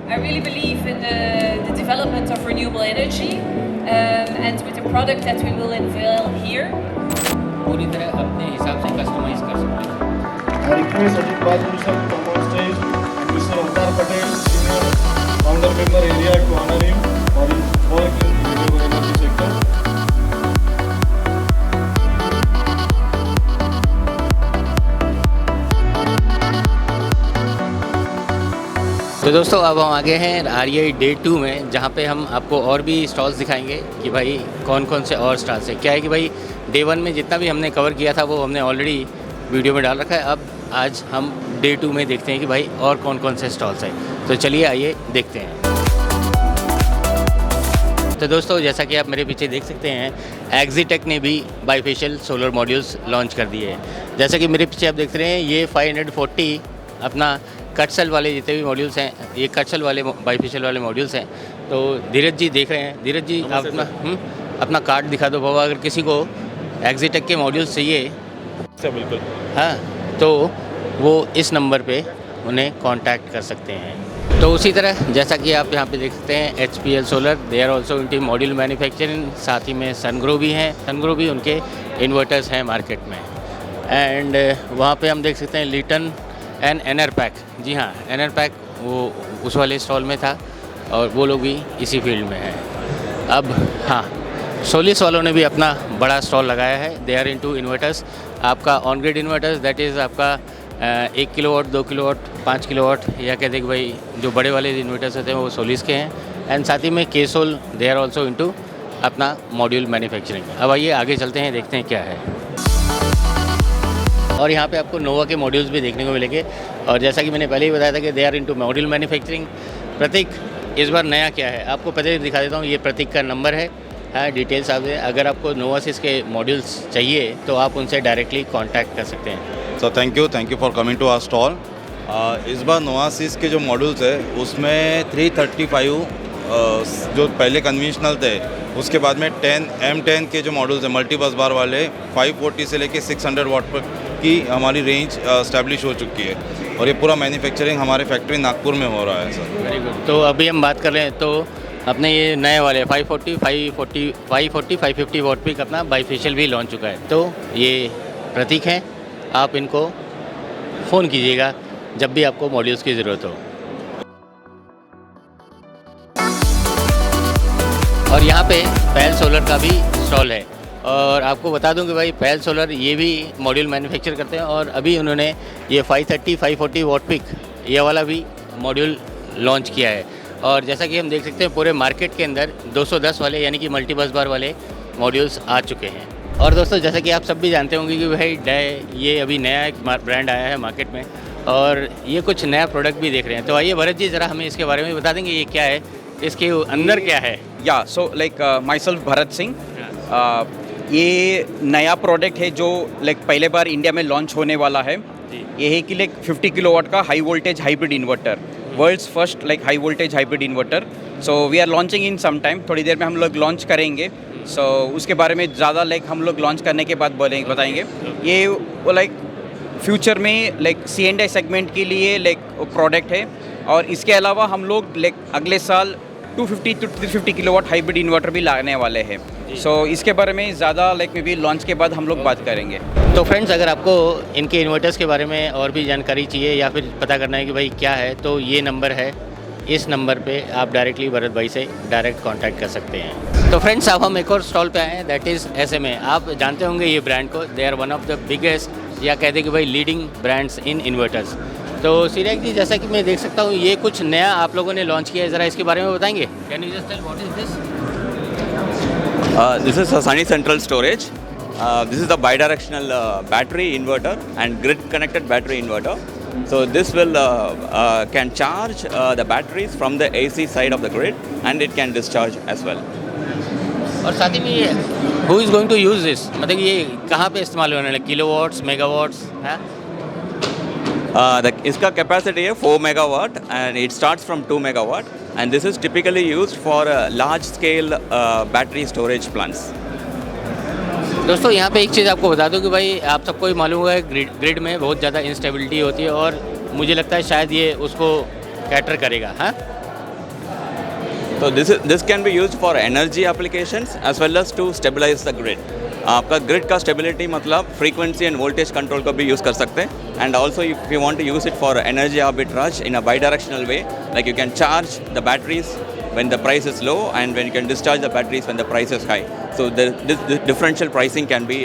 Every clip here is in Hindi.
I really believe in the development of renewable energy, and with the product that we will unveil here. पूरी तरह अपने हिसाब से कस्टमाइज कर सकते हैं। I request Ajit Bahadur sir to come on stage and Mr. Avtar Patel, senior founder member area, to honor him for his work in renewable energy sector. तो दोस्तों अब हम आगे हैं REI डे 2 में, जहाँ पे हम आपको और भी स्टॉल्स दिखाएंगे कि भाई कौन कौन से और स्टॉल्स हैं। क्या है कि भाई डे 1 में जितना भी हमने कवर किया था वो हमने ऑलरेडी वीडियो में डाल रखा है। अब आज हम डे 2 में देखते हैं कि भाई और कौन कौन से स्टॉल्स हैं। तो चलिए आइए देखते हैं। तो दोस्तों जैसा कि आप मेरे पीछे देख सकते हैं, एक्जीटेक ने भी बाईफेशियल सोलर मॉड्यूल्स लॉन्च कर दिए हैं। जैसा कि मेरे पीछे आप देख रहे हैं, ये 540 अपना कटसेल वाले जितने भी मॉड्यूल्स हैं, ये कटसेल वाले बाईफेशियल वाले मॉड्यूल्स हैं। तो धीरज जी देख रहे हैं। धीरज जी आप अपना कार्ड दिखा दो बाबा, अगर किसी को एक्जीटेक के मॉड्यूल्स चाहिए बिल्कुल, हाँ, तो वो इस नंबर पे उन्हें कांटेक्ट कर सकते हैं। तो उसी तरह जैसा कि आप यहाँ पे देख सकते हैं, HPL solar they are also into module manufacturing, साथ ही में सनग्रो भी हैं। सनग्रो भी उनके इन्वर्टर्स हैं मार्केट में। एंड वहाँ पे हम देख सकते हैं लिटन एंड एनरपैक। जी हाँ, एनरपैक वो उस वाले स्टॉल में था और वो लोग भी इसी फील्ड में हैं। अब हाँ, सोलिस वालों ने भी अपना बड़ा स्टॉल लगाया है। दे आर इनटू इन्वर्टर्स, आपका on grid inverters, that is आपका 1 किलोवाट, 2 किलोवाट, 5 किलोवाट, या कहते हैं कि भाई जो बड़े वाले इन्वर्टर्स होते हैं वो सोलिस के हैं। एंड साथ ही में केसोल दे आर ऑल्सो इनटू अपना मॉड्यूल मैन्युफैक्चरिंग। अब आइए आगे चलते हैं, देखते हैं क्या है। और यहाँ पे आपको नोवा के मॉड्यूल्स भी देखने को मिलेंगे। और जैसा कि मैंने पहले ही बताया था कि they are into module manufacturing. Pratik इस बार नया क्या है आपको पहले दिखा देता हूँ। ये प्रतीक का नंबर है, हाँ, डिटेल्स आप दें। अगर आपको नोवासिस के मॉड्यूल्स चाहिए तो आप उनसे डायरेक्टली कांटेक्ट कर सकते हैं। So thank you for coming to our stall. इस बार नोवासिस के जो मॉड्यूल्स है उसमें 335 जो पहले कन्वेंशनल थे, उसके बाद में M10 के जो मॉड्यूल्स हैं मल्टी बस बार वाले 540 से लेके 600 वाट पर की हमारी रेंज इस्टेब्लिश हो चुकी है। और ये पूरा मैन्युफैक्चरिंग हमारे फैक्ट्री नागपुर में हो रहा है सर। Very good. तो अभी हम बात कर रहे हैं, तो अपने ये नए वाले 540 550 वाट पिक अपना बाईफेशियल भी लॉन्च चुका है। तो ये प्रतीक हैं, आप इनको फ़ोन कीजिएगा जब भी आपको मॉड्यूल्स की ज़रूरत हो। और यहाँ पे पहल सोलर का भी स्टॉल है। और आपको बता दूं कि भाई पहल सोलर ये भी मॉड्यूल मैन्युफैक्चर करते हैं और अभी उन्होंने ये 530 540 वाट पिक ये वाला भी मॉड्यूल लॉन्च किया है। और जैसा कि हम देख सकते हैं पूरे मार्केट के अंदर 210 वाले यानी कि मल्टी बस बार वाले मॉड्यूल्स आ चुके हैं। और दोस्तों जैसा कि आप सब भी जानते होंगे कि भाई ये अभी नया एक ब्रांड आया है मार्केट में और ये कुछ नया प्रोडक्ट भी देख रहे हैं। तो आइए भरत जी ज़रा हमें इसके बारे में बता देंगे, ये क्या है, इसके अंदर क्या है। या so like my self Bharat Singh. ये नया प्रोडक्ट है जो लाइक पहले बार इंडिया में लॉन्च होने वाला है। ये है कि लाइक 50 किलोवाट का high voltage hybrid inverter, world's first like high voltage hybrid inverter. So we are launching in some time, थोड़ी देर में हम लोग लॉन्च करेंगे। सो उसके बारे में ज़्यादा लाइक हम लोग लॉन्च करने के बाद बताएंगे। ये लाइक फ्यूचर में लाइक C&I सेगमेंट के लिए लाइक प्रोडक्ट है। और इसके अलावा हम लोग लाइक अगले साल 250 to 350 किलोवाट हाइब्रिड इन्वर्टर भी लाने वाले हैं। सो इसके बारे में ज़्यादा लाइक मे बी लॉन्च के बाद हम लोग बात करेंगे। तो फ्रेंड्स अगर आपको इनके इन्वर्टर्स के बारे में और भी जानकारी चाहिए या फिर पता करना है कि भाई क्या है, तो ये नंबर है, इस नंबर पे आप डायरेक्टली भरत भाई से डायरेक्ट कांटेक्ट कर सकते हैं। तो फ्रेंड्स अब हम एक और स्टॉल पे आए हैं, दैट इज़ SMA। आप जानते होंगे ये ब्रांड को, they are one of the biggest या कहते हैं कि भाई लीडिंग ब्रांड्स इन इन्वर्टर्स। तो सिराग जी जैसा कि मैं देख सकता हूँ ये कुछ नया आप लोगों ने लॉन्च किया है, ज़रा इसके बारे में बताएंगे। Can you just tell what is this? This is a Sunny Central Storage. This is the bidirectional battery inverter and grid connected battery inverter. So this will can charge the batteries from the AC side of the grid and it can discharge as well. और साथ ही में ये who is going to use this, मतलब ये कहाँ पे इस्तेमाल होने लगे, किलोवाट्स, मेगावाट्स है? इसका कैपेसिटी है 4 megawatt and it starts from 2 megawatt and this is typically used for large scale battery storage plants. दोस्तों यहाँ पे एक चीज़ आपको बता दूँ कि भाई आप सबको ही मालूम होगा ग्रिड में बहुत ज़्यादा इंस्टेबिलिटी होती है और मुझे लगता है शायद ये उसको कैटर करेगा। हाँ, So this can be used for energy applications as well as to stabilize the grid. आपका ग्रिड का स्टेबिलिटी मतलब फ्रीक्वेंसी एंड वोल्टेज कंट्रोल को भी यूज़ कर सकते हैं and also if you want to use it for energy arbitrage in a bidirectional way like you can charge the batteries when the price is low and when you can discharge the batteries when the price is high. So this differential pricing can be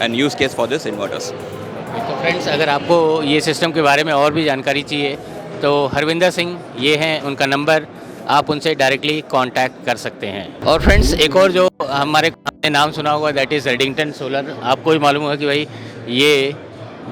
an use case for this inverters. तो फ्रेंड्स, अगर आपको ये सिस्टम के बारे में और भी जानकारी चाहिए तो हरविंदर सिंह ये हैं, उनका नंबर, आप उनसे डायरेक्टली कांटेक्ट कर सकते हैं। और फ्रेंड्स, एक और जो आपने नाम सुना होगा दैट इज़ रेडिंगटन सोलर। आपको भी मालूम होगा कि भाई ये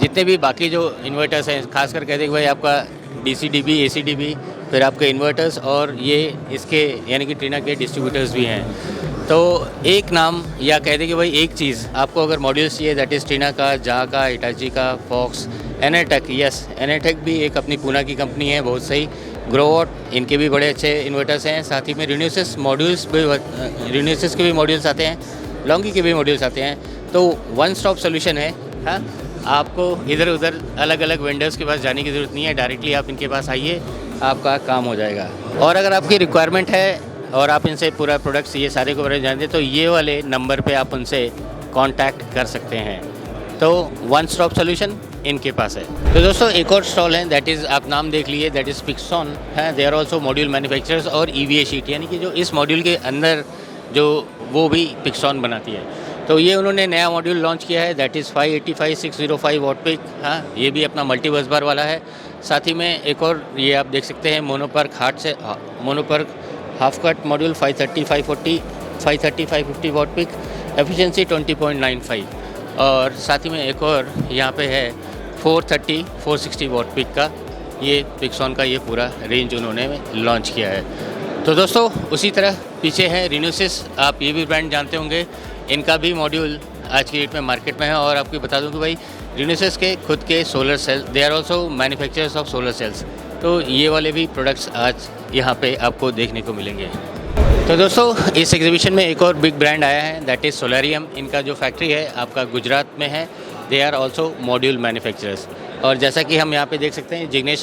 जितने भी बाकी जो इन्वर्टर्स हैं, खासकर कहते हैं कि भाई आपका DC-DB, AC-DB, फिर आपके इन्वर्टर्स और ये इसके यानी कि ट्रीना के डिस्ट्रीब्यूटर्स भी हैं। तो एक नाम या कहते कि भाई एक चीज़ आपको अगर मॉड्यूल्स चाहिए दैट इज़ ट्रीना का, जहा का, हिटाची का, फॉक्स, एनर्टेक। यस, एनर्टेक भी एक अपनी पूना की कंपनी है, बहुत सही। ग्रोवॉट, इनके भी बड़े अच्छे इन्वर्टर्स हैं। साथ ही में रिन्यूसिस मॉड्यूल्स भी, रिन्यूसिस के भी मॉड्यूल्स आते हैं, लॉन्गी के भी मॉड्यूल्स आते हैं। तो वन स्टॉप सोल्यूशन है। हाँ, आपको इधर उधर अलग अलग वेंडर्स के पास जाने की ज़रूरत नहीं है, डायरेक्टली आप इनके पास आइए, आपका काम हो जाएगा। और अगर आपकी रिक्वायरमेंट है और आप इनसे पूरा प्रोडक्ट्स ये सारे को बारे में जानते हैं तो ये वाले नंबर पे आप उनसे कांटेक्ट कर सकते हैं। तो वन स्टॉप सोल्यूशन इनके पास है। तो दोस्तों, एक और स्टॉल है दैट इज़, आप नाम देख लिए, दैट इज़ पिक्सॉन है। They are also module manufacturers और EVA शीट, यानी कि जो इस मॉड्यूल के अंदर जो वो भी पिक्सॉन बनाती है। तो ये उन्होंने नया मॉड्यूल लॉन्च किया है दैट इज़ 585-605 वॉट पिक। हाँ, ये भी अपना मल्टी बस बार वाला है। साथ ही में एक और ये आप देख सकते हैं mono PERC half cut module 530, 550 watt peak, efficiency 20.95। और साथ ही में एक और यहाँ पे है 430, 460 वॉट पिक का, ये पिक्सॉन का ये पूरा रेंज उन्होंने लॉन्च किया है। तो दोस्तों, उसी तरह पीछे है रिन्यूसिस, आप ये भी ब्रांड जानते होंगे, इनका भी मॉड्यूल आज की डेट में मार्केट में है। और आपको बता दूं कि भाई रिन्यूसिस के खुद के solar cell, they are also manufacturers of solar cells. तो ये वाले भी प्रोडक्ट्स आज यहाँ पे आपको देखने को मिलेंगे। तो दोस्तों, इस एग्जीबिशन में एक और बिग ब्रांड आया है दैट इज़ सोलारियम। इनका जो फैक्ट्री है आपका गुजरात में है। They are also module manufacturers. और जैसा कि हम यहाँ पे देख सकते हैं, जिग्नेश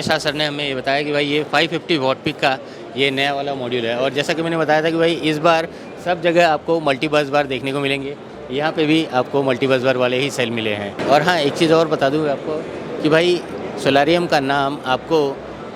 शाह सर ने हमें ये बताया कि भाई ये 550 वॉट पिक का ये नया वाला मॉड्यूल है। और जैसा कि मैंने बताया था कि भाई इस बार सब जगह आपको मल्टी बस बार देखने को मिलेंगे, यहाँ पे भी आपको मल्टी बस बार वाले ही सेल मिले हैं। और हाँ, एक चीज़ और बता दूँ आपको कि भाई सोलारियम का नाम आपको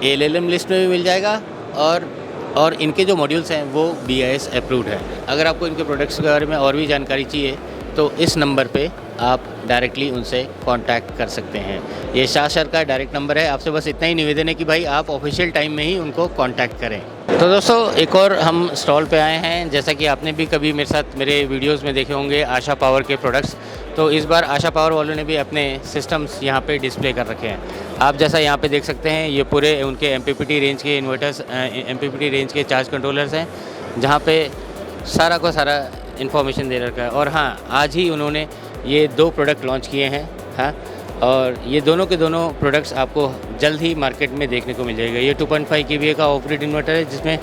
ALMM लिस्ट में भी मिल जाएगा और इनके जो मॉड्यूल्स हैं वो BIS अप्रूव्ड है। अगर आपको इनके प्रोडक्ट्स के बारे में और भी जानकारी चाहिए तो इस नंबर पे आप डायरेक्टली उनसे कांटेक्ट कर सकते हैं। ये शाह सर का डायरेक्ट नंबर है। आपसे बस इतना ही निवेदन है कि भाई आप ऑफिशियल टाइम में ही उनको कांटेक्ट करें। तो दोस्तों, एक और हम स्टॉल पे आए हैं, जैसा कि आपने भी कभी मेरे वीडियोस में देखे होंगे आशा पावर के प्रोडक्ट्स। तो इस बार आशा पावर वालों ने भी अपने सिस्टम्स यहाँ पे डिस्प्ले कर रखे हैं। आप जैसा यहाँ पे देख सकते हैं, ये पूरे उनके MPPT रेंज के इन्वर्टर्स, MPPT रेंज के चार्ज कंट्रोलर्स हैं, जहाँ पे सारा को सारा इन्फॉर्मेशन दे रखा है। और हाँ, आज ही उन्होंने ये 2 प्रोडक्ट लॉन्च किए हैं। हाँ, और ये दोनों के दोनों प्रोडक्ट्स आपको जल्द ही मार्केट में देखने को मिल जाएगा। ये 2.5 kVA का ऑफ ग्रिड इन्वर्टर है जिसमें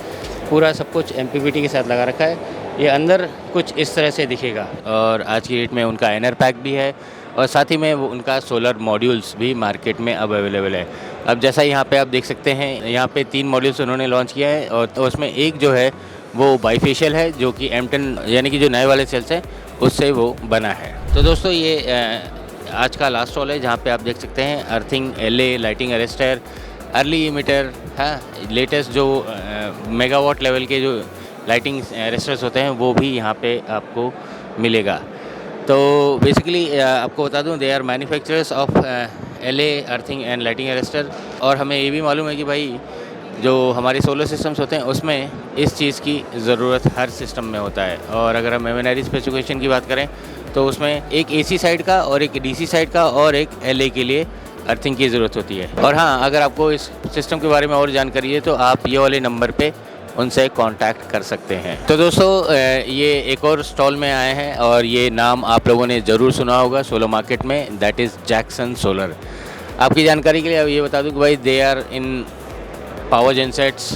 पूरा सब कुछ MPPT के साथ लगा रखा है। ये अंदर कुछ इस तरह से दिखेगा। और आज की डेट में उनका इनर पैक भी है और साथ ही में वो उनका सोलर मॉड्यूल्स भी मार्केट में अब अवेलेबल है। अब जैसा यहाँ पे आप देख सकते हैं, यहाँ पे 3 मॉड्यूल्स उन्होंने लॉन्च किया है और तो उसमें एक जो है वो बाईफेशियल है, जो कि M10 यानी कि जो नए वाले सेल्स हैं उससे वो बना है। तो दोस्तों, ये आज का लास्ट स्टॉल है जहाँ पे आप देख सकते हैं earthing, LA, lighting arrester, early emitter, हाँ, लेटेस्ट जो मेगावाट लेवल के जो लाइटिंग अरेस्टर्स होते हैं वो भी यहाँ पे आपको मिलेगा। तो बेसिकली आपको बता दूँ, they are manufacturers of LA earthing and lightning arrester. और हमें ये भी मालूम है कि भाई जो हमारे सोलर सिस्टम्स होते हैं उसमें इस चीज़ की ज़रूरत हर सिस्टम में होता है। और अगर हम MNRE स्पेसिफिकेशन की बात करें तो उसमें एक AC साइड का और एक DC साइड का और एक LA के लिए अर्थिंग की ज़रूरत होती है। और हाँ, अगर आपको इस सिस्टम के बारे में और जानकारी है तो आप ये वाले नंबर पे उनसे कांटेक्ट कर सकते हैं। तो दोस्तों, ये एक और स्टॉल में आए हैं और ये नाम आप लोगों ने ज़रूर सुना होगा सोलर मार्केट में, दैट इज़ जैक्सन सोलर। आपकी जानकारी के लिए अब ये बता दूँ कि भाई they are in power gensets,